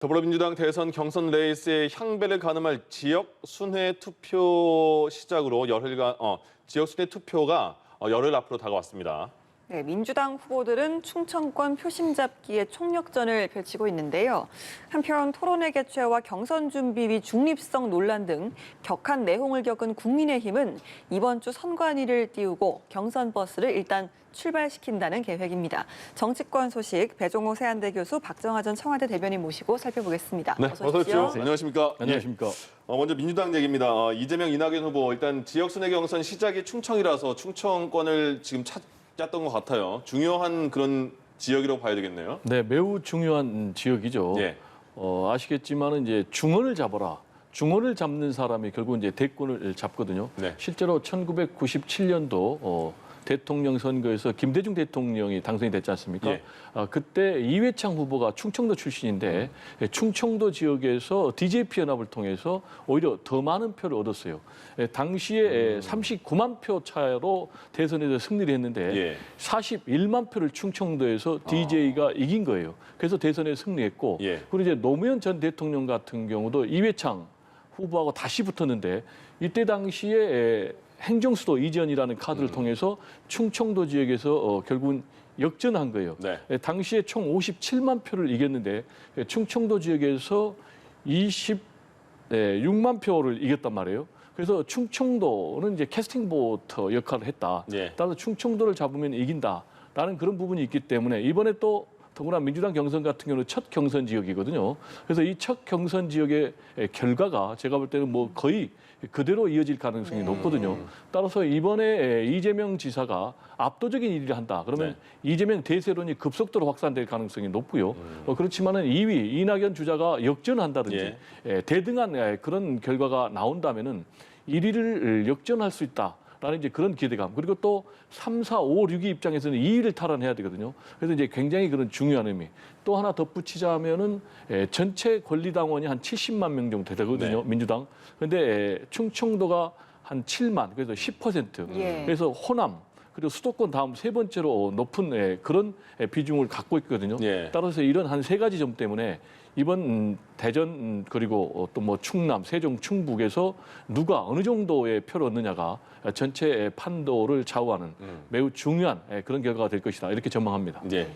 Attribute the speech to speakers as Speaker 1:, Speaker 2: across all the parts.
Speaker 1: 더불어민주당 대선 경선 레이스의 향배를 가늠할 지역 순회 투표 시작으로 지역 순회 투표가 열흘 앞으로 다가왔습니다.
Speaker 2: 네, 민주당 후보들은 충청권 표심 잡기에 총력전을 펼치고 있는데요. 한편 토론회 개최와 경선 준비위 중립성 논란 등 격한 내홍을 겪은 국민의힘은 이번 주 선관위를 띄우고 경선 버스를 일단 출발시킨다는 계획입니다. 정치권 소식 배종호 세한대 교수, 박정하 전 청와대 대변인 모시고 살펴보겠습니다.
Speaker 1: 네, 어서 오십시오. 안녕하십니까?
Speaker 3: 안녕하십니까?
Speaker 1: 먼저 민주당 얘기입니다. 이재명, 이낙연 후보 일단 지역 순회 경선 시작이 충청이라서 충청권을 지금 짰던 것 같아요. 중요한 그런 지역이라고 봐야 되겠네요.
Speaker 3: 네, 매우 중요한 지역이죠.
Speaker 1: 예.
Speaker 3: 아시겠지만은 이제 중원을 잡아라. 중원을 잡는 사람이 결국 이제 대권을 잡거든요.
Speaker 1: 네.
Speaker 3: 실제로 1997년도 대통령 선거에서 김대중 대통령이 당선이 됐지 않습니까?
Speaker 1: 예.
Speaker 3: 그때 이회창 후보가 충청도 출신인데 충청도 지역에서 DJP 연합을 통해서 오히려 더 많은 표를 얻었어요. 당시에 39만 표 차로 대선에서 승리를 했는데
Speaker 1: 예.
Speaker 3: 41만 표를 충청도에서 DJ가 이긴 거예요. 그래서 대선에 승리했고
Speaker 1: 예.
Speaker 3: 그리고 이제 노무현 전 대통령 같은 경우도 이회창 후보하고 다시 붙었는데 이때 당시에 행정수도 이전이라는 카드를 통해서 충청도 지역에서 결국은 역전한 거예요.
Speaker 1: 네.
Speaker 3: 당시에 총 57만 표를 이겼는데 충청도 지역에서 26만 표를 이겼단 말이에요. 그래서 충청도는 이제 캐스팅 보터 역할을 했다.
Speaker 1: 예.
Speaker 3: 따라서 충청도를 잡으면 이긴다라는 그런 부분이 있기 때문에 이번에 또 더구나 민주당 경선 같은 경우는 첫 경선 지역이거든요. 그래서 이 첫 경선 지역의 결과가 제가 볼 때는 뭐 거의 그대로 이어질 가능성이 높거든요. 따라서 이번에 이재명 지사가 압도적인 1위를 한다. 그러면 이재명 대세론이 급속도로 확산될 가능성이 높고요. 그렇지만은 2위 이낙연 주자가 역전한다든지 대등한 그런 결과가 나온다면은 1위를 역전할 수 있다. 라는 이제 그런 기대감. 그리고 또 3, 4, 5, 6위 입장에서는 2위를 탈환해야 되거든요. 그래서 이제 굉장히 그런 중요한 의미. 또 하나 덧붙이자면은 전체 권리당원이 한 70만 명 정도 되거든요.
Speaker 1: 네.
Speaker 3: 민주당. 근데 충청도가 한 7만, 그래서 10%.
Speaker 2: 예.
Speaker 3: 그래서 호남, 그리고 수도권 다음 세 번째로 높은 그런 비중을 갖고 있거든요.
Speaker 1: 예.
Speaker 3: 따라서 이런 한 세 가지 점 때문에 이번 대전 그리고 또 뭐 충남, 세종, 충북에서 누가 어느 정도의 표를 얻느냐가 전체 판도를 좌우하는 매우 중요한 그런 결과가 될 것이다. 이렇게 전망합니다.
Speaker 1: 예.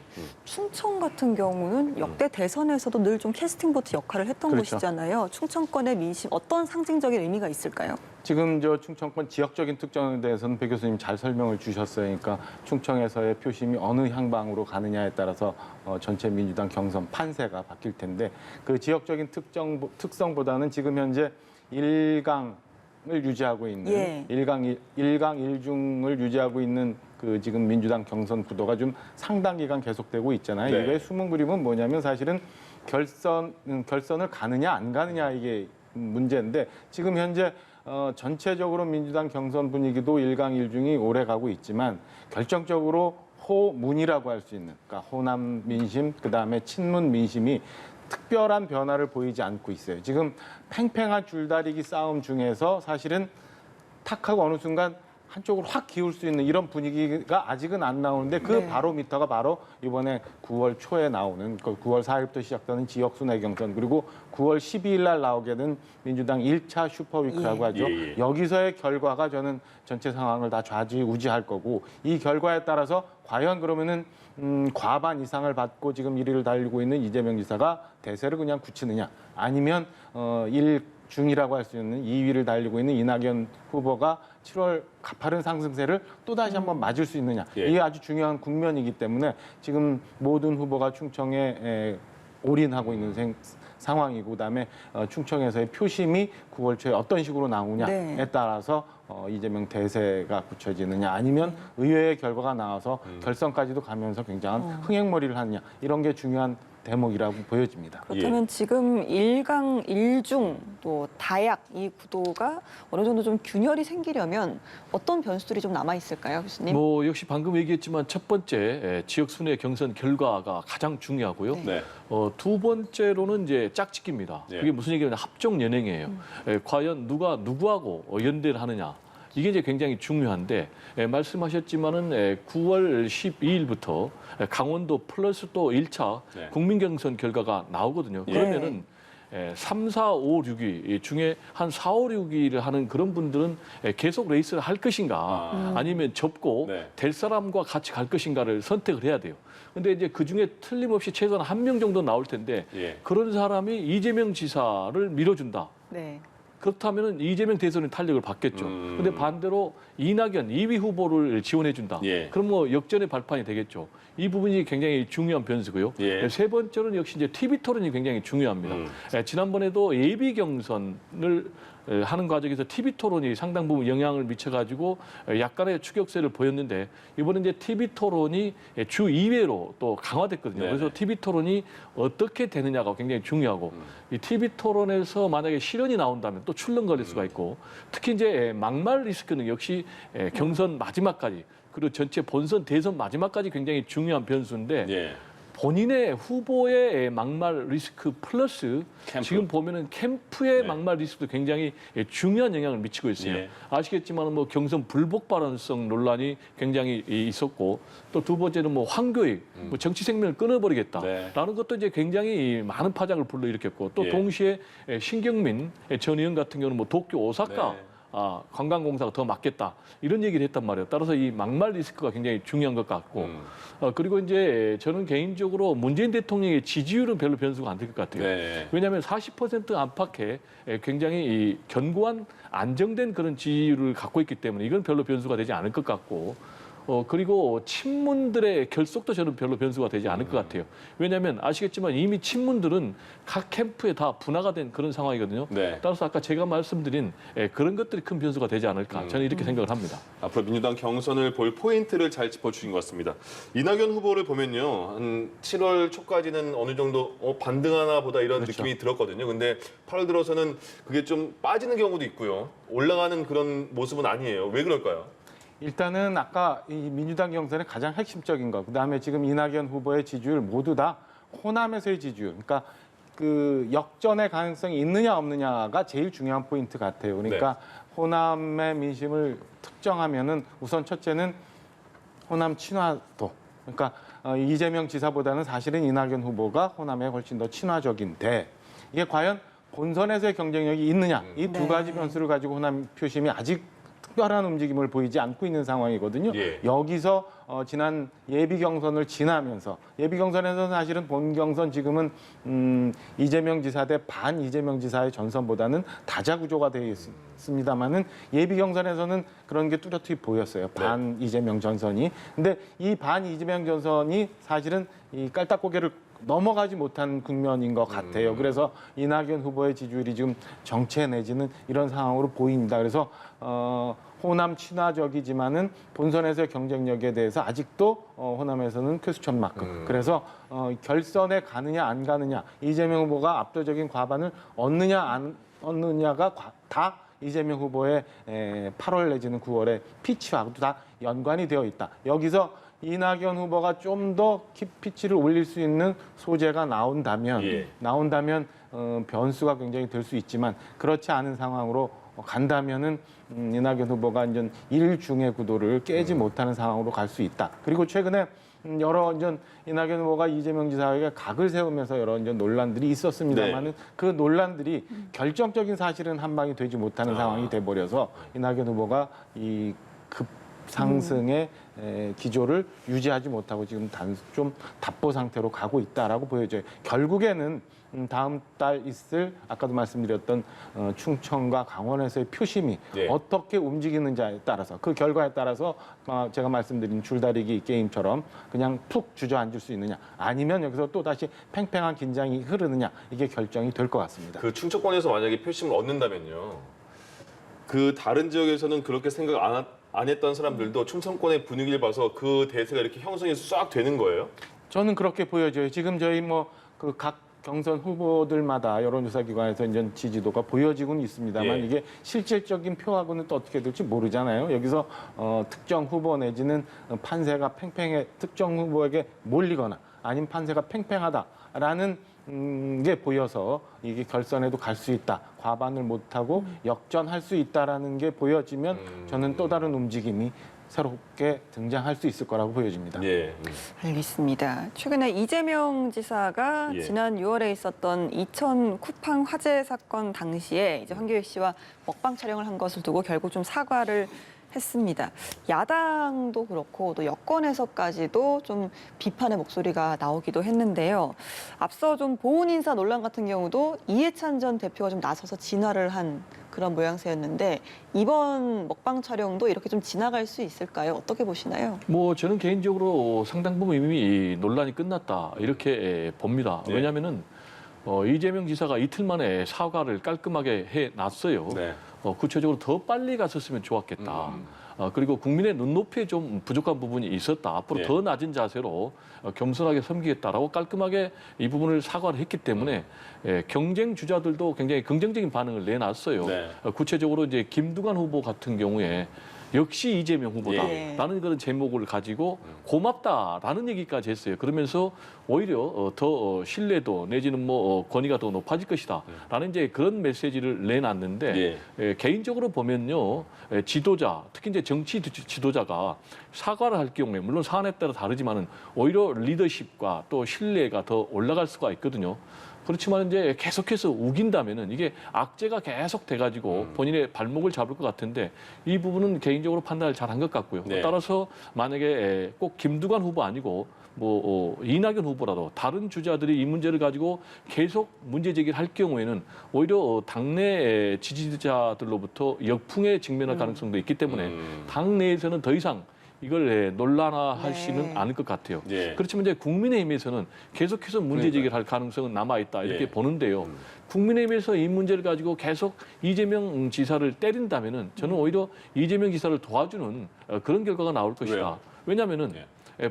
Speaker 2: 충청 같은 경우는 역대 대선에서도 늘 좀 캐스팅 보트 역할을 했던
Speaker 4: 그렇죠.
Speaker 2: 곳이잖아요. 충청권의 민심 어떤 상징적인 의미가 있을까요?
Speaker 4: 지금 저 충청권 지역적인 특정에 대해서는 배 교수님 잘 설명을 주셨어요. 그러니까 충청에서의 표심이 어느 향방으로 가느냐에 따라서 전체 민주당 경선 판세가 바뀔 텐데 그 지역적인 특성보다는 지금 현재 일강을 유지하고 있는
Speaker 2: 예.
Speaker 4: 일강 일중을 유지하고 있는 그 지금 민주당 경선 구도가 좀 상당 기간 계속되고 있잖아요.
Speaker 1: 네.
Speaker 4: 이거의 숨은 그림은 뭐냐면 사실은 결선을 가느냐 안 가느냐 이게 문제인데 지금 현재 전체적으로 민주당 경선 분위기도 일강일중이 오래 가고 있지만 결정적으로 호문이라고 할 수 있는 그러니까 호남 민심 그다음에 친문 민심이 특별한 변화를 보이지 않고 있어요. 지금 팽팽한 줄다리기 싸움 중에서 사실은 탁하고 어느 순간 한쪽으로 확 기울 수 있는 이런 분위기가 아직은 안 나오는데 그
Speaker 2: 네.
Speaker 4: 바로미터가 바로 이번에 9월 초에 나오는 9월 4일부터 시작되는 지역 순회 경선 그리고 9월 12일 날 나오게 된 민주당 1차 슈퍼위크라고 하죠.
Speaker 1: 예.
Speaker 4: 여기서의 결과가 저는 전체 상황을 다 좌지우지할 거고 이 결과에 따라서 과연 그러면은 과반 이상을 받고 지금 1위를 달리고 있는 이재명 지사가 대세를 그냥 굳히느냐 아니면 중이라고 할 수 있는 2위를 달리고 있는 이낙연 후보가 7월 가파른 상승세를 또다시 한번 맞을 수 있느냐.
Speaker 1: 예.
Speaker 4: 이게 아주 중요한 국면이기 때문에 지금 모든 후보가 충청에 올인하고 있는 상황이고 그다음에 충청에서의 표심이 9월 초에 어떤 식으로 나오냐에
Speaker 2: 네.
Speaker 4: 따라서 이재명 대세가 굳혀지느냐 아니면 의외의 결과가 나와서 결선까지도 가면서 굉장한 흥행머리를 하느냐 이런 게 중요한 대목이라고 보여집니다.
Speaker 2: 그렇다면 지금 일강, 일중, 또 다약 이 구도가 어느 정도 좀 균열이 생기려면 어떤 변수들이 좀 남아 있을까요, 교수님?
Speaker 3: 뭐 역시 방금 얘기했지만 첫 번째 지역 순회 경선 결과가 가장 중요하고요.
Speaker 1: 네.
Speaker 3: 두 번째로는 이제 짝짓기입니다.
Speaker 1: 예.
Speaker 3: 그게 무슨 얘기냐면 합종 연행이에요. 과연 누가 누구하고 연대를 하느냐. 이게 이제 굉장히 중요한데 말씀하셨지만은 9월 12일부터 강원도 플러스 또 1차
Speaker 1: 네.
Speaker 3: 국민 경선 결과가 나오거든요.
Speaker 1: 예.
Speaker 3: 그러면은 3, 4, 5, 6위 중에 한 4, 5, 6위를 하는 그런 분들은 계속 레이스를 할 것인가 아니면 접고
Speaker 1: 네.
Speaker 3: 될 사람과 같이 갈 것인가를 선택을 해야 돼요. 근데 이제 그 중에 틀림없이 최소한 한 명 정도 나올 텐데
Speaker 1: 예.
Speaker 3: 그런 사람이 이재명 지사를 밀어준다.
Speaker 2: 네.
Speaker 3: 그렇다면 이재명 대선의 탄력을 받겠죠. 근데 반대로 이낙연 2위 후보를 지원해준다.
Speaker 1: 예.
Speaker 3: 그럼 뭐 역전의 발판이 되겠죠. 이 부분이 굉장히 중요한 변수고요.
Speaker 1: 예.
Speaker 3: 세 번째로는 역시 이제 TV 토론이 굉장히 중요합니다. 지난번에도 예비 경선을 하는 과정에서 TV 토론이 상당 부분 영향을 미쳐가지고 약간의 추격세를 보였는데 이번에 이제 TV 토론이 주 2회로 또 강화됐거든요.
Speaker 1: 네네.
Speaker 3: 그래서 TV 토론이 어떻게 되느냐가 굉장히 중요하고 이 TV 토론에서 만약에 실언이 나온다면 또 출렁 걸릴 수가 있고 특히 이제 막말 리스크는 역시 경선 마지막까지 그리고 전체 본선 대선 마지막까지 굉장히 중요한 변수인데
Speaker 1: 예.
Speaker 3: 본인의 후보의 막말 리스크 플러스
Speaker 1: 캠프.
Speaker 3: 지금 보면은 캠프의
Speaker 1: 네.
Speaker 3: 막말 리스크도 굉장히 중요한 영향을 미치고 있어요.
Speaker 1: 예.
Speaker 3: 아시겠지만 뭐 경선 불복 발언성 논란이 굉장히 있었고 또 두 번째는 뭐 황교익 뭐 정치 생명을 끊어버리겠다라는 것도 이제 굉장히 많은 파장을 불러일으켰고 또
Speaker 1: 예.
Speaker 3: 동시에 신경민 전 의원 같은 경우는 뭐 도쿄 오사카
Speaker 1: 네.
Speaker 3: 관광공사가 더 맞겠다 이런 얘기를 했단 말이에요. 따라서 이 막말 리스크가 굉장히 중요한 것 같고 그리고 이제 저는 개인적으로 문재인 대통령의 지지율은 별로 변수가 안 될 것 같아요.
Speaker 1: 네.
Speaker 3: 왜냐하면 40% 안팎의 굉장히 이 견고한 안정된 그런 지지율을 갖고 있기 때문에 이건 별로 변수가 되지 않을 것 같고 그리고 친문들의 결속도 저는 별로 변수가 되지 않을 것 같아요. 왜냐하면 아시겠지만 이미 친문들은 각 캠프에 다 분화가 된 그런 상황이거든요.
Speaker 1: 네.
Speaker 3: 따라서 아까 제가 말씀드린 그런 것들이 큰 변수가 되지 않을까 저는 이렇게 생각을 합니다.
Speaker 1: 앞으로 민주당 경선을 볼 포인트를 잘 짚어주신 것 같습니다. 이낙연 후보를 보면요. 한 7월 초까지는 어느 정도 반등하나 보다 이런
Speaker 3: 그렇죠.
Speaker 1: 느낌이 들었거든요. 근데 8월 들어서는 그게 좀 빠지는 경우도 있고요. 올라가는 그런 모습은 아니에요. 왜 그럴까요?
Speaker 4: 일단은 아까 이 민주당 경선의 가장 핵심적인 것, 그다음에 지금 이낙연 후보의 지지율 모두 다 호남에서의 지지율, 그러니까 그 역전의 가능성이 있느냐 없느냐가 제일 중요한 포인트 같아요. 그러니까 호남의 민심을 특정하면은 우선 첫째는 호남 친화도, 그러니까 이재명 지사보다는 사실은 이낙연 후보가 호남에 훨씬 더 친화적인데 이게 과연 본선에서의 경쟁력이 있느냐, 이 두
Speaker 2: 네.
Speaker 4: 가지 변수를 가지고 호남 표심이 아직 특별한 움직임을 보이지 않고 있는 상황이거든요.
Speaker 1: 예.
Speaker 4: 여기서 지난 예비 경선을 지나면서 예비 경선에서는 사실은 본 경선 지금은 이재명 지사 대 반 이재명 지사의 전선보다는 다자 구조가 되어 있습니다만은 예비 경선에서는 그런 게 뚜렷이 보였어요. 반 이재명 전선이. 근데 이 반 이재명 전선이 사실은 이 깔딱고개를 넘어가지 못한 국면인 것 같아요. 그래서 이낙연 후보의 지지율이 지금 정체 내지는 이런 상황으로 보입니다. 그래서 호남 친화적이지만은 본선에서의 경쟁력에 대해서 아직도 호남에서는 쾌수천 마크. 그래서 결선에 가느냐 안 가느냐, 이재명 후보가 압도적인 과반을 얻느냐 안 얻느냐가 다 이재명 후보의 8월 내지는 9월의 피치하고도 다 연관이 되어 있다. 여기서 이낙연 후보가 좀 더 피치를 올릴 수 있는 소재가 나온다면 변수가 굉장히 될 수 있지만 그렇지 않은 상황으로 간다면은 이낙연 후보가 이제 일중의 구도를 깨지 못하는 상황으로 갈 수 있다. 그리고 최근에 여러 이제 이낙연 후보가 이재명 지사에게 각을 세우면서 여러 이제 논란들이 있었습니다만은 그 논란들이 결정적인 사실은 한 방이 되지 못하는 상황이 돼 버려서 이낙연 후보가 이 상승의 기조를 유지하지 못하고 지금 좀 답보 상태로 가고 있다라고 보여져요. 결국에는 다음 달 있을 아까도 말씀드렸던 충청과 강원에서의 표심이 어떻게 움직이는지에 따라서 그 결과에 따라서 제가 말씀드린 줄다리기 게임처럼 그냥 푹 주저앉을 수 있느냐 아니면 여기서 또 다시 팽팽한 긴장이 흐르느냐 이게 결정이 될 것 같습니다.
Speaker 1: 그 충청권에서 만약에 표심을 얻는다면요. 그 다른 지역에서는 그렇게 생각 안 했던 사람들도 충청권의 분위기를 봐서 그 대세가 이렇게 형성이 싹 되는 거예요?
Speaker 4: 저는 그렇게 보여져요. 지금 저희 그 각 경선 후보들마다 여론조사 기관에서 이제 지지도가 보여지고는 있습니다만 이게 실질적인 표하고는 또 어떻게 될지 모르잖아요. 여기서 특정 후보 내지는 판세가 특정 후보에게 몰리거나 아니면 판세가 팽팽하다라는 게 보여서 이게 결선에도 갈 수 있다. 과반을 못하고 역전할 수 있다라는 게 보여지면 저는 또 다른 움직임이 새롭게 등장할 수 있을 거라고 보여집니다.
Speaker 1: 예.
Speaker 2: 알겠습니다. 최근에 이재명 지사가
Speaker 1: 예.
Speaker 2: 지난 6월에 있었던 이천 쿠팡 화재 사건 당시에 이제 황교익 씨와 먹방 촬영을 한 것을 두고 결국 좀 사과를 했습니다. 야당도 그렇고 또 여권에서까지도 좀 비판의 목소리가 나오기도 했는데요. 앞서 좀 보훈 인사 논란 같은 경우도 이해찬 전 대표가 좀 나서서 진화를 한 그런 모양새였는데 이번 먹방 촬영도 이렇게 좀 지나갈 수 있을까요? 어떻게 보시나요?
Speaker 3: 뭐 저는 개인적으로 상당 부분 이미 논란이 끝났다 이렇게 봅니다.
Speaker 1: 네.
Speaker 3: 왜냐하면은 이재명 지사가 이틀 만에 사과를 깔끔하게 해놨어요.
Speaker 1: 네.
Speaker 3: 구체적으로 더 빨리 갔었으면 좋았겠다. 그리고 국민의 눈높이에 좀 부족한 부분이 있었다. 앞으로
Speaker 1: 예.
Speaker 3: 더 낮은 자세로 겸손하게 섬기겠다라고 깔끔하게 이 부분을 사과를 했기 때문에 경쟁 주자들도 굉장히 긍정적인 반응을 내놨어요.
Speaker 1: 네.
Speaker 3: 구체적으로 이제 김두관 후보 같은 경우에 역시 이재명 후보다라는 그런 제목을 가지고 고맙다라는 얘기까지 했어요. 그러면서 오히려 더 신뢰도 내지는 뭐 권위가 더 높아질 것이다라는 이제 그런 메시지를 내놨는데 개인적으로 보면요 지도자 특히 이제 정치 지도자가 사과를 할 경우에 물론 사안에 따라 다르지만은 오히려 리더십과 또 신뢰가 더 올라갈 수가 있거든요. 그렇지만 이제 계속해서 우긴다면은 이게 악재가 계속 돼가지고 본인의 발목을 잡을 것 같은데 이 부분은 개인적으로 판단을 잘한 것 같고요.
Speaker 1: 네.
Speaker 3: 따라서 만약에 꼭 김두관 후보 아니고 뭐 이낙연 후보라도 다른 주자들이 이 문제를 가지고 계속 문제 제기를 할 경우에는 오히려 당내 지지자들로부터 역풍에 직면할 가능성도 있기 때문에 당내에서는 더 이상 이걸 논란화하시는 않을 것 같아요.
Speaker 1: 예.
Speaker 3: 그렇지만 이제 국민의힘에서는 계속해서 문제 제기를 할 가능성은 남아 있다 이렇게
Speaker 1: 예.
Speaker 3: 보는데요. 국민의힘에서 이 문제를 가지고 계속 이재명 지사를 때린다면은 저는 오히려 이재명 지사를 도와주는 그런 결과가 나올 것이다.
Speaker 1: 왜요?
Speaker 3: 왜냐하면은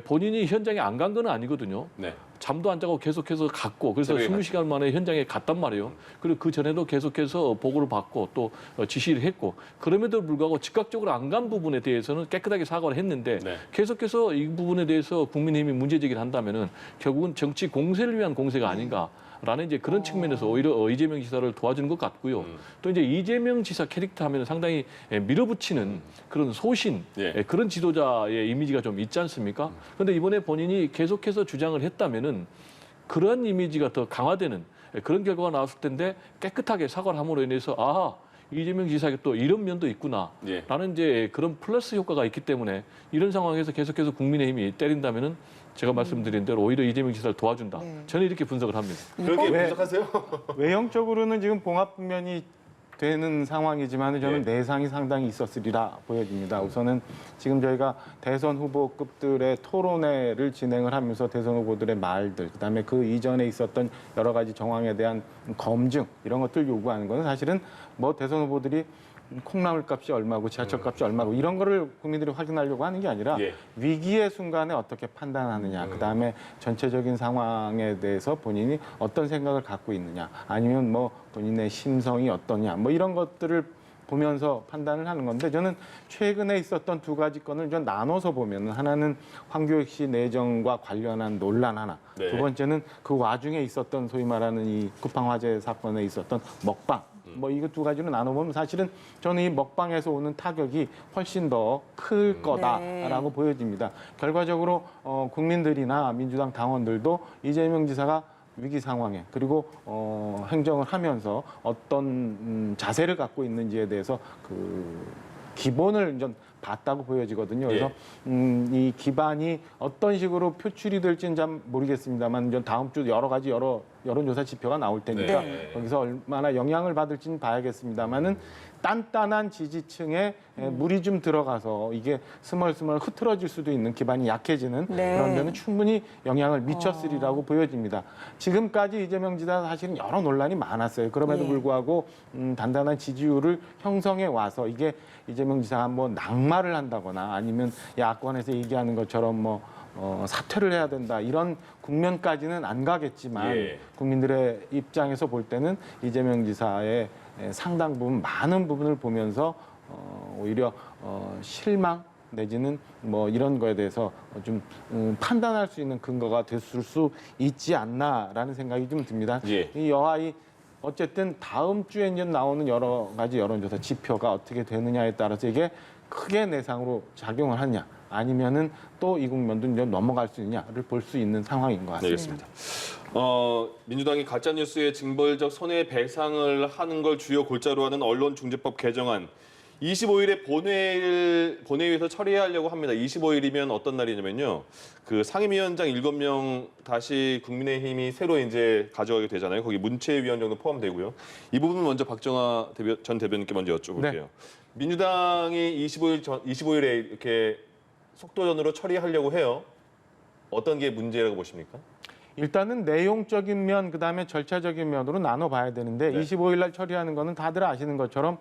Speaker 3: 본인이 현장에 안 간 건 아니거든요.
Speaker 1: 네.
Speaker 3: 잠도 안 자고 계속해서 갔고 그래서
Speaker 1: 새벽에
Speaker 3: 20시간 만에 현장에 갔단 말이에요. 그리고 그 전에도 계속해서 보고를 받고 또 지시를 했고 그럼에도 불구하고 즉각적으로 안 간 부분에 대해서는 깨끗하게 사과를 했는데
Speaker 1: 네.
Speaker 3: 계속해서 이 부분에 대해서 국민의힘이 문제 제기를 한다면은 결국은 정치 공세를 위한 공세가 아닌가. 라는 이제 그런 측면에서 오히려 이재명 지사를 도와주는 것 같고요. 또 이제 이재명 지사 캐릭터 하면 상당히 밀어붙이는 그런 소신, 그런 지도자의 이미지가 좀 있지 않습니까? 그런데 이번에 본인이 계속해서 주장을 했다면은 그러한 이미지가 더 강화되는 그런 결과가 나왔을 텐데 깨끗하게 사과를 함으로 인해서 아 이재명 지사에게 또 이런 면도 있구나라는 이제 그런 플러스 효과가 있기 때문에 이런 상황에서 계속해서 국민의힘이 때린다면은 제가 말씀드린 대로 오히려 이재명 지사를 도와준다.
Speaker 2: 네.
Speaker 3: 저는 이렇게 분석을 합니다.
Speaker 1: 그렇게
Speaker 4: 왜?
Speaker 1: 분석하세요?
Speaker 4: 외형적으로는 지금 봉합 국면이 되는 상황이지만 저는 내상이 상당히 있었으리라 보여집니다. 우선은 지금 저희가 대선 후보급들의 토론회를 진행을 하면서 대선 후보들의 말들, 그다음에 그 이전에 있었던 여러 가지 정황에 대한 검증 이런 것들 요구하는 것은 사실은 뭐 대선 후보들이 콩나물 값이 얼마고 지하철 값이 얼마고 이런 거를 국민들이 확인하려고 하는 게 아니라 위기의 순간에 어떻게 판단하느냐, 그다음에 전체적인 상황에 대해서 본인이 어떤 생각을 갖고 있느냐, 아니면 뭐 본인의 심성이 어떠냐, 뭐 이런 것들을 보면서 판단을 하는 건데 저는 최근에 있었던 두 가지 건을 좀 나눠서 보면 하나는 황교익 씨 내정과 관련한 논란 하나, 두 번째는 그 와중에 있었던 소위 말하는 이 쿠팡 화재 사건에 있었던 먹방. 뭐 이거 두 가지로 나눠보면 사실은 저는 이 먹방에서 오는 타격이 훨씬 더 클 거다라고 보여집니다. 결과적으로 국민들이나 민주당 당원들도 이재명 지사가 위기 상황에 그리고 행정을 하면서 어떤 자세를 갖고 있는지에 대해서 그 기본을 좀 봤다고 보여지거든요. 그래서 이 기반이 어떤 식으로 표출이 될지는 잘 모르겠습니다만 이제 다음 주 여러 가지 여론조사 지표가 나올 테니까 거기서 얼마나 영향을 받을지는 봐야겠습니다만은 단단한 지지층에 물이 좀 들어가서 이게 스멀스멀 흐트러질 수도 있는 기반이 약해지는 그런 데는 충분히 영향을 미쳤으리라고 보여집니다. 지금까지 이재명 지사 사실은 여러 논란이 많았어요. 그럼에도 불구하고 단단한 지지율을 형성해 와서 이게 이재명 지사가 뭐 낙마를 한다거나 아니면 야권에서 얘기하는 것처럼 뭐 사퇴를 해야 된다 이런 국면까지는 안 가겠지만 국민들의 입장에서 볼 때는 이재명 지사의 상당 부분 많은 부분을 보면서 오히려 실망 내지는 뭐 이런 거에 대해서 좀 판단할 수 있는 근거가 됐을 수 있지 않나라는 생각이 좀 듭니다.
Speaker 1: 예.
Speaker 4: 이 여하이 어쨌든 다음 주에 이제 나오는 여러 가지 여론조사 지표가 어떻게 되느냐에 따라서 이게 크게 내상으로 작용을 하느냐 아니면은 또 이 국면도 이제 넘어갈 수 있느냐를 볼 수 있는 상황인 것
Speaker 1: 네,
Speaker 4: 같습니다.
Speaker 1: 알겠습니다. 민주당이 가짜뉴스의 징벌적 손해배상을 하는 걸 주요 골자로 하는 언론중재법 개정안 25일에 본회의에서 처리하려고 합니다. 25일이면 어떤 날이냐면요. 그 상임위원장 7명 다시 국민의힘이 새로 이제 가져가게 되잖아요. 거기 문체위원장도 포함되고요. 이 부분 먼저 박정하 전 대변인께 먼저 여쭤볼게요.
Speaker 4: 네.
Speaker 1: 민주당이 25일에 이렇게 속도전으로 처리하려고 해요. 어떤 게 문제라고 보십니까?
Speaker 4: 일단은 내용적인 면, 그다음에 절차적인 면으로 나눠봐야 되는데
Speaker 1: 네.
Speaker 4: 25일 날 처리하는 거는 다들 아시는 것처럼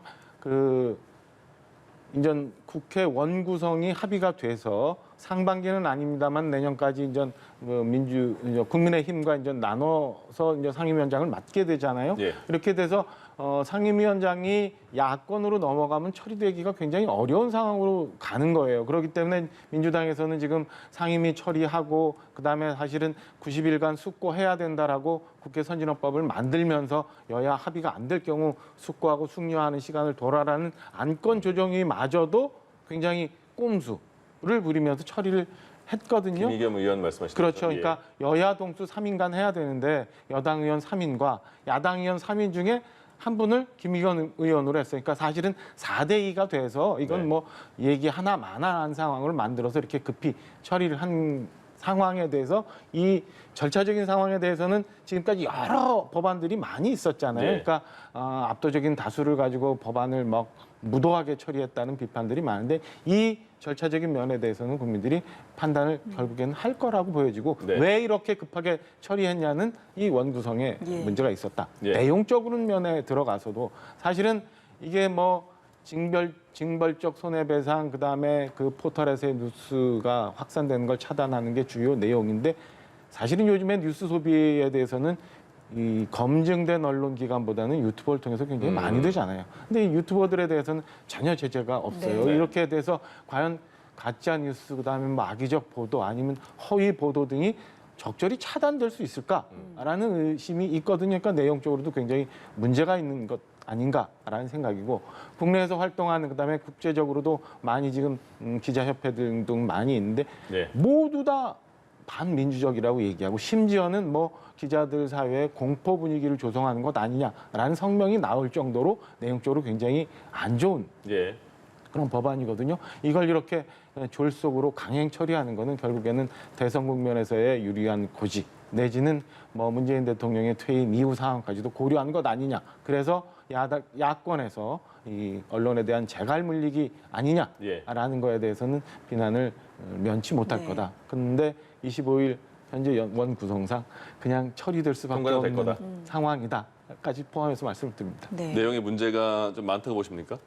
Speaker 4: 인전 국회 원구성이 합의가 돼서 상반기는 아닙니다만 내년까지 인전 국민의힘과 인전 나눠서 이제 상임위원장을 맡게 되잖아요.
Speaker 1: 예.
Speaker 4: 이렇게 돼서 상임위원장이 야권으로 넘어가면 처리되기가 굉장히 어려운 상황으로 가는 거예요. 그렇기 때문에 민주당에서는 지금 상임위 처리하고 그다음에 사실은 90일간 숙고해야 된다라고 국회 선진화법을 만들면서 여야 합의가 안 될 경우 숙고하고 숙려하는 시간을 둬라라는 안건 조정위마저도 굉장히 꼼수를 부리면서 처리를 했거든요.
Speaker 1: 김의겸 의원 말씀하시는
Speaker 4: 그렇죠.
Speaker 1: 거죠? 예.
Speaker 4: 그러니까 여야 동수 3인간 해야 되는데 여당 의원 3인과 야당 의원 3인 중에 한 분을 김의겸 의원으로 했어요. 그러니까 사실은 4대 2가 돼서 이건
Speaker 1: 네.
Speaker 4: 뭐 얘기 하나만한 상황을 만들어서 이렇게 급히 처리를 한 상황에 대해서 이 절차적인 상황에 대해서는 지금까지 여러 법안들이 많이 있었잖아요.
Speaker 1: 네.
Speaker 4: 그러니까 압도적인 다수를 가지고 법안을 막 무도하게 처리했다는 비판들이 많은데 이 절차적인 면에 대해서는 국민들이 판단을 결국에는 할 거라고 보여지고
Speaker 1: 네.
Speaker 4: 왜 이렇게 급하게 처리했냐는 이 원구성에
Speaker 2: 예.
Speaker 4: 문제가 있었다.
Speaker 1: 예.
Speaker 4: 내용적인 면에 들어가서도 사실은 이게 뭐 징벌적 손해배상 그다음에 그 포털에서의 뉴스가 확산되는 걸 차단하는 게 주요 내용인데 사실은 요즘에 뉴스 소비에 대해서는 이 검증된 언론기관보다는 유튜버를 통해서 굉장히 많이 되잖아요. 근데 이 유튜버들에 대해서는 전혀 제재가 없어요.
Speaker 1: 네.
Speaker 4: 이렇게 돼서 과연 가짜 뉴스 그다음에 뭐 악의적 보도 아니면 허위 보도 등이 적절히 차단될 수 있을까라는 의심이 있거든요. 그러니까 내용적으로도 굉장히 문제가 있는 것 아닌가라는 생각이고 국내에서 활동하는 그다음에 국제적으로도 많이 지금 기자협회 등 많이 있는데
Speaker 1: 네.
Speaker 4: 모두 다 반민주적이라고 얘기하고 심지어는 뭐 기자들 사회에 공포 분위기를 조성하는 것 아니냐라는 성명이 나올 정도로 내용적으로 굉장히 안 좋은
Speaker 1: 예.
Speaker 4: 그런 법안이거든요. 이걸 이렇게 졸속으로 강행 처리하는 거는 결국에는 대선 국면에서의 유리한 고지 내지는 뭐 문재인 대통령의 퇴임 이후 상황까지도 고려한 것 아니냐. 그래서 야권에서 이 언론에 대한 재갈 물리기 아니냐라는
Speaker 1: 예.
Speaker 4: 거에 대해서는 비난을 면치 못할
Speaker 2: 네.
Speaker 4: 거다. 그런데 25일 현재 원 구성상 그냥 처리될 수밖에
Speaker 1: 통과가 될
Speaker 4: 없는
Speaker 1: 거다.
Speaker 4: 상황이다까지 포함해서 말씀을 드립니다.
Speaker 2: 네.
Speaker 1: 내용에 문제가 좀 많다고 보십니까?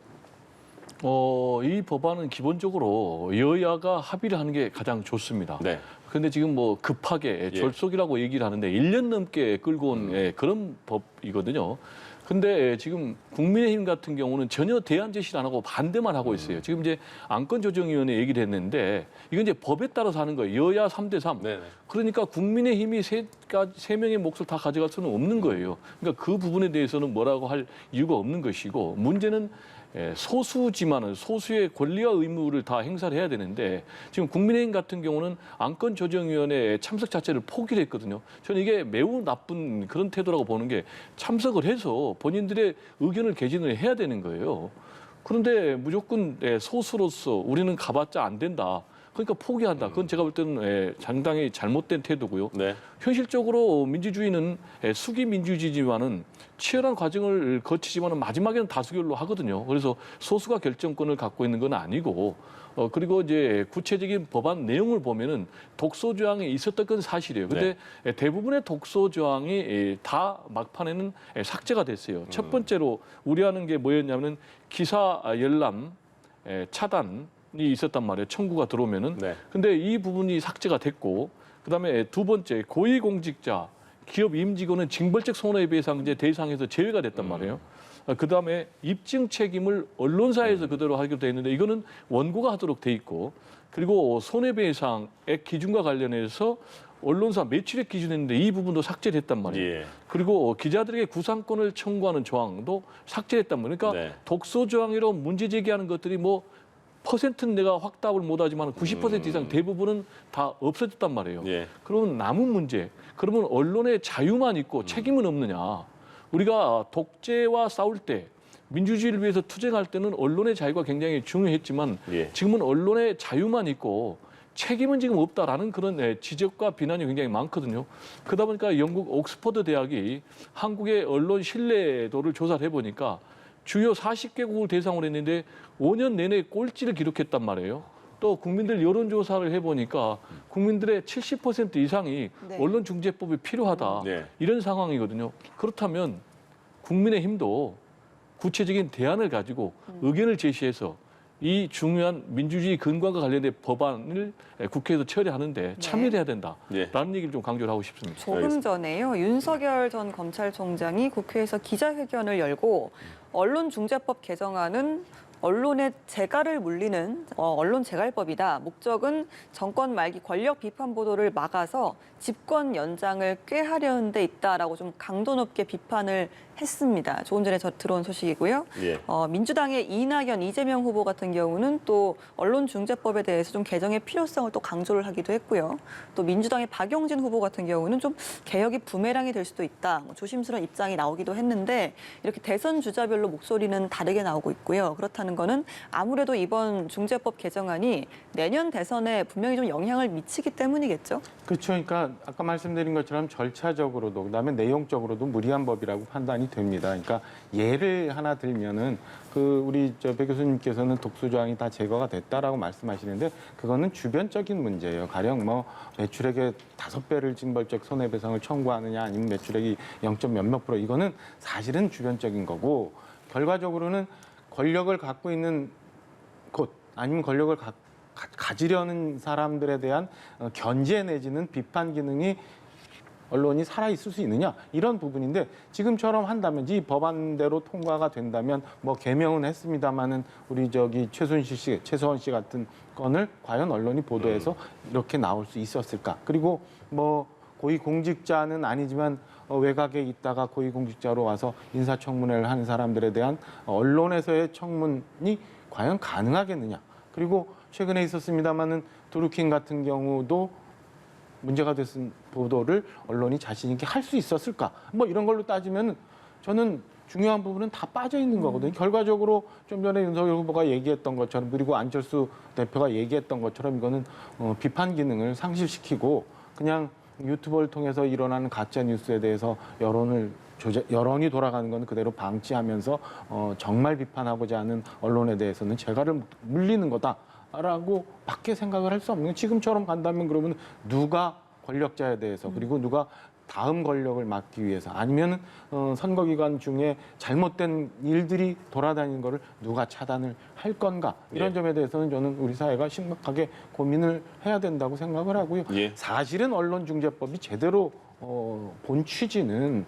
Speaker 3: 이 법안은 기본적으로 여야가 합의를 하는 게 가장 좋습니다.
Speaker 1: 네.
Speaker 3: 그런데 지금 뭐 급하게
Speaker 1: 예.
Speaker 3: 졸속이라고 얘기를 하는데 1년 넘게 끌고 온 그런 법이거든요. 근데 지금 국민의힘 같은 경우는 전혀 대안 제시를 안 하고 반대만 하고 있어요. 지금 이제 안건조정위원회 얘기를 했는데 이건 이제 법에 따라서 하는 거예요. 여야 3대 3.
Speaker 1: 네네.
Speaker 3: 그러니까 국민의힘이 세 명의 몫을 다 가져갈 수는 없는 거예요. 그러니까 그 부분에 대해서는 뭐라고 할 이유가 없는 것이고 문제는 소수지만은 소수의 권리와 의무를 다 행사를 해야 되는데 지금 국민의힘 같은 경우는 안건조정위원회 참석 자체를 포기를 했거든요. 저는 이게 매우 나쁜 그런 태도라고 보는 게 참석을 해서 본인들의 의견을 개진을 해야 되는 거예요. 그런데 무조건 소수로서 우리는 가봤자 안 된다. 그러니까 포기한다. 그건 제가 볼 때는 상당히 잘못된 태도고요.
Speaker 1: 네.
Speaker 3: 현실적으로 민주주의는 수기 민주주의지만은 치열한 과정을 거치지만은 마지막에는 다수결로 하거든요. 그래서 소수가 결정권을 갖고 있는 건 아니고 그리고 이제 구체적인 법안 내용을 보면은 독소 조항이 있었던 건 사실이에요. 근데 대부분의 독소 조항이 다 막판에는 삭제가 됐어요. 첫 번째로 우려하는 게 뭐였냐면은 기사 열람 차단이 있었단 말이에요. 청구가 들어오면은.
Speaker 1: 네.
Speaker 3: 근데 이 부분이 삭제가 됐고 그다음에 두 번째 고위공직자 기업 임직원은 징벌적 손해배상제 대상에서 제외가 됐단 말이에요. 그다음에 입증 책임을 언론사에서 그대로 하기로 돼 있는데 이거는 원고가 하도록 돼 있고 그리고 손해배상의 기준과 관련해서 언론사 매출액 기준했는데 이 부분도 삭제됐단 말이에요.
Speaker 1: 예.
Speaker 3: 그리고 기자들에게 구상권을 청구하는 조항도 삭제됐단 말이에요. 그러니까
Speaker 1: 네.
Speaker 3: 독소 조항으로 문제 제기하는 것들이 뭐 퍼센트는 내가 확답을 못하지만 90% 이상 대부분은 다 없어졌단 말이에요.
Speaker 1: 예.
Speaker 3: 그러면 남은 문제, 그러면 언론의 자유만 있고 책임은 없느냐? 우리가 독재와 싸울 때 민주주의를 위해서 투쟁할 때는 언론의 자유가 굉장히 중요했지만
Speaker 1: 예.
Speaker 3: 지금은 언론의 자유만 있고 책임은 지금 없다라는 그런 지적과 비난이 굉장히 많거든요. 그러다 보니까 영국 옥스퍼드 대학이 한국의 언론 신뢰도를 조사를 해보니까 주요 40개국을 대상으로 했는데 5년 내내 꼴찌를 기록했단 말이에요. 또 국민들 여론조사를 해보니까 국민들의 70% 이상이
Speaker 2: 네.
Speaker 3: 언론중재법이 필요하다.
Speaker 1: 네.
Speaker 3: 이런 상황이거든요. 그렇다면 국민의힘도 구체적인 대안을 가지고 의견을 제시해서 이 중요한 민주주의 근간과 관련된 법안을 국회에서 처리하는데 참여를 해야 된다라는
Speaker 1: 예.
Speaker 3: 얘기를 좀 강조를 하고 싶습니다.
Speaker 2: 조금 전에요. 윤석열 전 검찰총장이 국회에서 기자회견을 열고 언론중재법 개정안은 언론의 재갈을 물리는 언론 재갈법이다. 목적은 정권 말기 권력 비판 보도를 막아서 집권 연장을 꾀하려는 데 있다라고 좀 강도 높게 비판을 했습니다. 조금 전에 들어온 소식이고요.
Speaker 1: 예.
Speaker 2: 민주당의 이낙연, 이재명 후보 같은 경우는 또 언론중재법에 대해서 좀 개정의 필요성을 또 강조를 하기도 했고요. 또 민주당의 박용진 후보 같은 경우는 좀 개혁이 부메랑이 될 수도 있다. 뭐 조심스러운 입장이 나오기도 했는데 이렇게 대선 주자별로 목소리는 다르게 나오고 있고요. 그렇다는 거는 아무래도 이번 중재법 개정안이 내년 대선에 분명히 좀 영향을 미치기 때문이겠죠.
Speaker 4: 그렇죠. 그러니까 아까 말씀드린 것처럼 절차적으로도 그다음에 내용적으로도 무리한 법이라고 판단이 됩니다. 그러니까 예를 하나 들면은 우리 배 교수님께서는 독소 조항이 다 제거가 됐다라고 말씀하시는데 그거는 주변적인 문제예요. 가령 뭐 매출액의 5배를 징벌적 손해배상을 청구하느냐 아니면 매출액이 0. 몇몇 프로 이거는 사실은 주변적인 거고 결과적으로는 권력을 갖고 있는 곳 아니면 권력을 가지려는 사람들에 대한 견제 내지는 비판 기능이 언론이 살아있을 수 있느냐 이런 부분인데 지금처럼 한다면 이 법안대로 통과가 된다면 뭐 개명은 했습니다마는 우리 최수원 씨 같은 건을 과연 언론이 보도해서 이렇게 나올 수 있었을까? 그리고 뭐 고위공직자는 아니지만 외곽에 있다가 고위공직자로 와서 인사청문회를 하는 사람들에 대한 언론에서의 청문이 과연 가능하겠느냐? 그리고 최근에 있었습니다마는 드루킹 같은 경우도 문제가 됐은 보도를 언론이 자신 있게 할 수 있었을까? 뭐 이런 걸로 따지면 저는 중요한 부분은 다 빠져 있는 거거든요. 결과적으로 좀 전에 윤석열 후보가 얘기했던 것처럼 그리고 안철수 대표가 얘기했던 것처럼 이거는 비판 기능을 상실시키고 그냥 유튜브를 통해서 일어나는 가짜 뉴스에 대해서 여론이 돌아가는 건 그대로 방치하면서 정말 비판하고자 하는 언론에 대해서는 재갈을 물리는 거다라고 밖에 생각을 할 수 없는 거예요. 지금처럼 간다면 그러면 누가 권력자에 대해서 그리고 누가 다음 권력을 막기 위해서 아니면 선거 기간 중에 잘못된 일들이 돌아다니는 거를 누가 차단을 할 건가 이런
Speaker 1: 예.
Speaker 4: 점에 대해서는 저는 우리 사회가 심각하게 고민을 해야 된다고 생각을 하고요.
Speaker 1: 예.
Speaker 4: 사실은 언론중재법이 제대로 본 취지는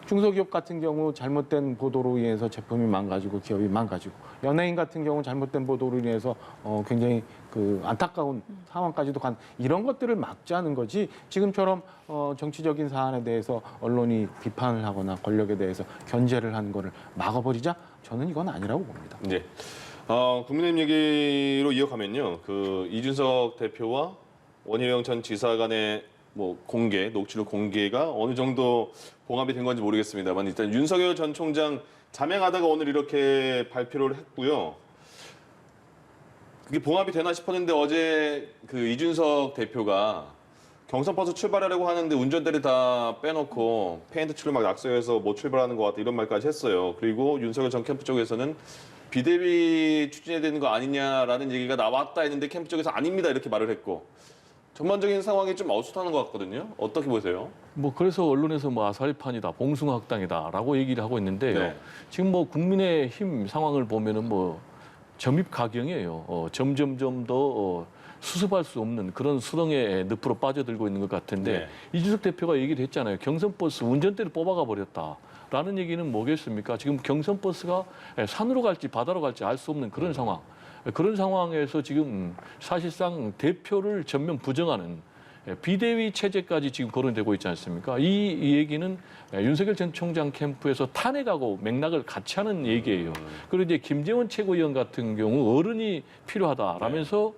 Speaker 4: 중소기업 같은 경우 잘못된 보도로 인해서 제품이 망가지고 기업이 망가지고 연예인 같은 경우 잘못된 보도로 인해서 굉장히 안타까운 상황까지도 간 이런 것들을 막자는 거지 지금처럼 정치적인 사안에 대해서 언론이 비판을 하거나 권력에 대해서 견제를 하는 거를 막아버리자 저는 이건 아니라고 봅니다.
Speaker 1: 네. 국민의힘 얘기로 이어가면요. 이준석 대표와 원희룡 전 지사 간의 녹취록 공개가 어느 정도 봉합이 된 건지 모르겠습니다만 일단 윤석열 전 총장 자명하다가 오늘 이렇게 발표를 했고요. 그게 봉합이 되나 싶었는데 어제 이준석 대표가 경선 버스 출발하려고 하는데 운전대를 다 빼놓고 페인트 칠로 막 낙서해서 못 출발하는 것 같다 이런 말까지 했어요. 그리고 윤석열 전 캠프 쪽에서는 비대위 추진해야 되는 거 아니냐라는 얘기가 나왔다 했는데 캠프 쪽에서 아닙니다 이렇게 말을 했고 전반적인 상황이 좀 어수선한 것 같거든요. 어떻게 보세요?
Speaker 3: 그래서 언론에서 아사리판이다, 봉숭아학당이다라고 얘기를 하고 있는데요.
Speaker 1: 네.
Speaker 3: 지금 국민의힘 상황을 보면은 점입가경이에요. 점점점 더 수습할 수 없는 그런 수렁의 늪으로 빠져들고 있는 것 같은데
Speaker 1: 네.
Speaker 3: 이준석 대표가 얘기를 했잖아요. 경선버스 운전대를 뽑아가 버렸다. 라는 얘기는 뭐겠습니까? 지금 경선버스가 산으로 갈지 바다로 갈지 알 수 없는 그런 상황. 그런 상황에서 지금 사실상 대표를 전면 부정하는 비대위 체제까지 지금 거론되고 있지 않습니까? 이 얘기는 윤석열 전 총장 캠프에서 탄핵하고 맥락을 같이 하는 얘기예요. 그리고 이제 김재원 최고위원 같은 경우 어른이 필요하다라면서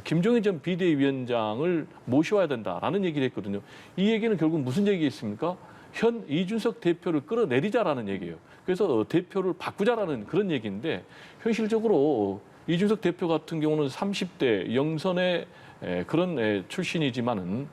Speaker 3: 김종인 전 비대위원장을 모셔야 된다라는 얘기를 했거든요. 이 얘기는 결국 무슨 얘기겠습니까? 현 이준석 대표를 끌어내리자라는 얘기예요. 그래서 대표를 바꾸자라는 그런 얘기인데 현실적으로 이준석 대표 같은 경우는 30대 영선의 그런 출신이지만은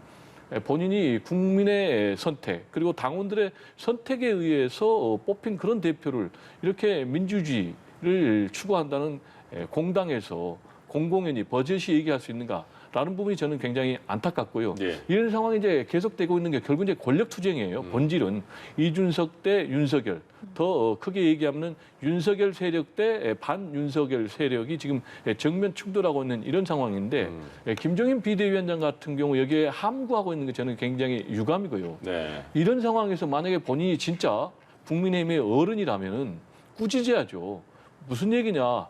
Speaker 3: 본인이 국민의 선택 그리고 당원들의 선택에 의해서 뽑힌 그런 대표를 이렇게 민주주의를 추구한다는 공당에서 공공연히 버젓이 얘기할 수 있는가라는 부분이 저는 굉장히 안타깝고요.
Speaker 1: 예.
Speaker 3: 이런 상황이 이제 계속되고 있는 게 결국 이제 권력 투쟁이에요. 본질은 이준석 대 윤석열. 더 크게 얘기하면 윤석열 세력 대 반윤석열 세력이 지금 정면 충돌하고 있는 이런 상황인데 김종인 비대위원장 같은 경우 여기에 함구하고 있는 게 저는 굉장히 유감이고요.
Speaker 1: 네.
Speaker 3: 이런 상황에서 만약에 본인이 진짜 국민의힘의 어른이라면은 꾸짖어야죠. 무슨 얘기냐?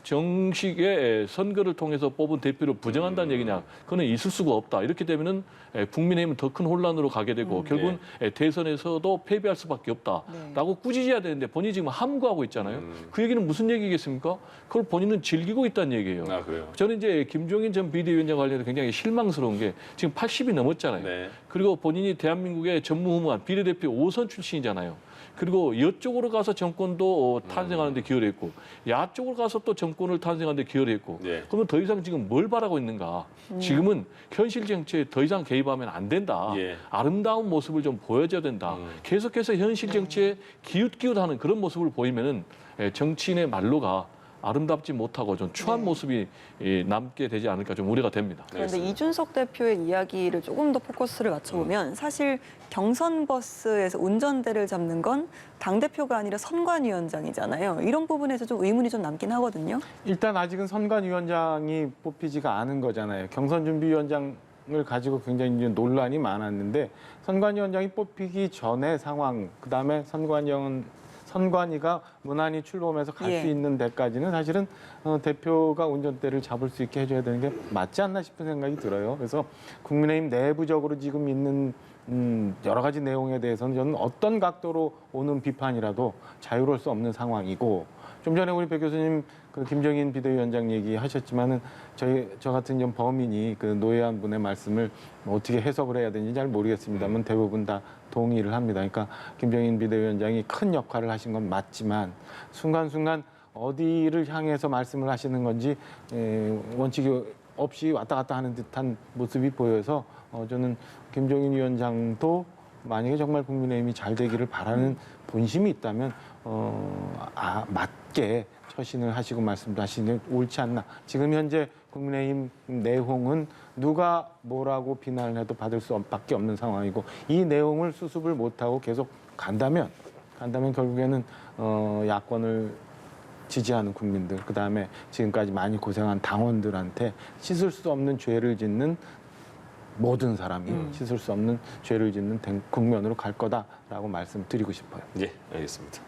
Speaker 3: 정식의 선거를 통해서 뽑은 대표를 부정한다는 얘기냐? 그거는 있을 수가 없다. 이렇게 되면은 국민의힘은 더 큰 혼란으로 가게 되고 결국은 대선에서도 패배할 수밖에 없다라고 꾸짖어야 되는데 본인이 지금 함구하고 있잖아요. 그 얘기는 무슨 얘기겠습니까? 그걸 본인은 즐기고 있다는 얘기예요.
Speaker 1: 아, 그래요?
Speaker 3: 저는 이제 김종인 전 비대위원장 관련해서 굉장히 실망스러운 게 지금 80이 넘었잖아요.
Speaker 1: 네.
Speaker 3: 그리고 본인이 대한민국의 전무후무한 비례대표 5선 출신이잖아요. 그리고 이쪽으로 가서 정권도 탄생하는데 기여를 했고 야쪽으로 가서 또 정권을 탄생하는데 기여를 했고
Speaker 1: 네.
Speaker 3: 그러면 더 이상 지금 뭘 바라고 있는가? 지금은 현실 정치에 더 이상 개입하면 안 된다.
Speaker 1: 예.
Speaker 3: 아름다운 모습을 좀 보여줘야 된다. 계속해서 현실 정치에 기웃기웃하는 그런 모습을 보이면은 정치인의 말로가 아름답지 못하고 좀 추한 모습이 남게 되지 않을까 좀 우려가 됩니다.
Speaker 2: 그런데 이준석 대표의 이야기를 조금 더 포커스를 맞춰보면 사실 경선 버스에서 운전대를 잡는 건 당대표가 아니라 선관위원장이잖아요. 이런 부분에서 좀 의문이 좀 남긴 하거든요.
Speaker 4: 일단 아직은 선관위원장이 뽑히지가 않은 거잖아요. 경선준비위원장을 가지고 굉장히 이제 논란이 많았는데 선관위원장이 뽑히기 전의 상황, 그다음에 선관위가 무난히 출범해서 갈 수
Speaker 2: 예.
Speaker 4: 있는 데까지는 사실은 대표가 운전대를 잡을 수 있게 해줘야 되는 게 맞지 않나 싶은 생각이 들어요. 그래서 국민의힘 내부적으로 지금 있는 여러 가지 내용에 대해서는 저는 어떤 각도로 오는 비판이라도 자유로울 수 없는 상황이고 좀 전에 우리 백 교수님 그 김정인 비대위원장 얘기하셨지만은 저 같은 좀 범인이 그 노예한 분의 말씀을 뭐 어떻게 해석을 해야 되는지 잘 모르겠습니다만 대부분 다 동의를 합니다. 그러니까 김정인 비대위원장이 큰 역할을 하신 건 맞지만 순간순간 어디를 향해서 말씀을 하시는 건지 원칙이 없이 왔다 갔다 하는 듯한 모습이 보여서 저는 김종인 위원장도 만약에 정말 국민의힘이 잘 되기를 바라는 본심이 있다면 맞게 처신을 하시고 말씀도 하시는 게 옳지 않나. 지금 현재 국민의힘 내홍은 누가 뭐라고 비난을 해도 받을 수밖에 없는 상황이고 이 내용을 수습을 못하고 계속 간다면 결국에는 야권을 지지하는 국민들, 그다음에 지금까지 많이 고생한 당원들한테 씻을 수 없는 죄를 짓는 모든 사람이 씻을 수 없는 죄를 짓는 국면으로 갈 거다라고 말씀드리고 싶어요.
Speaker 1: 예, 알겠습니다.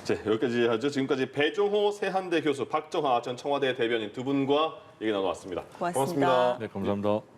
Speaker 1: 자, 여기까지 하죠. 지금까지 배종호 세한대 교수, 박정하 전 청와대 대변인 두 분과 얘기 나눠봤습니다.
Speaker 2: 고맙습니다.
Speaker 3: 네, 감사합니다.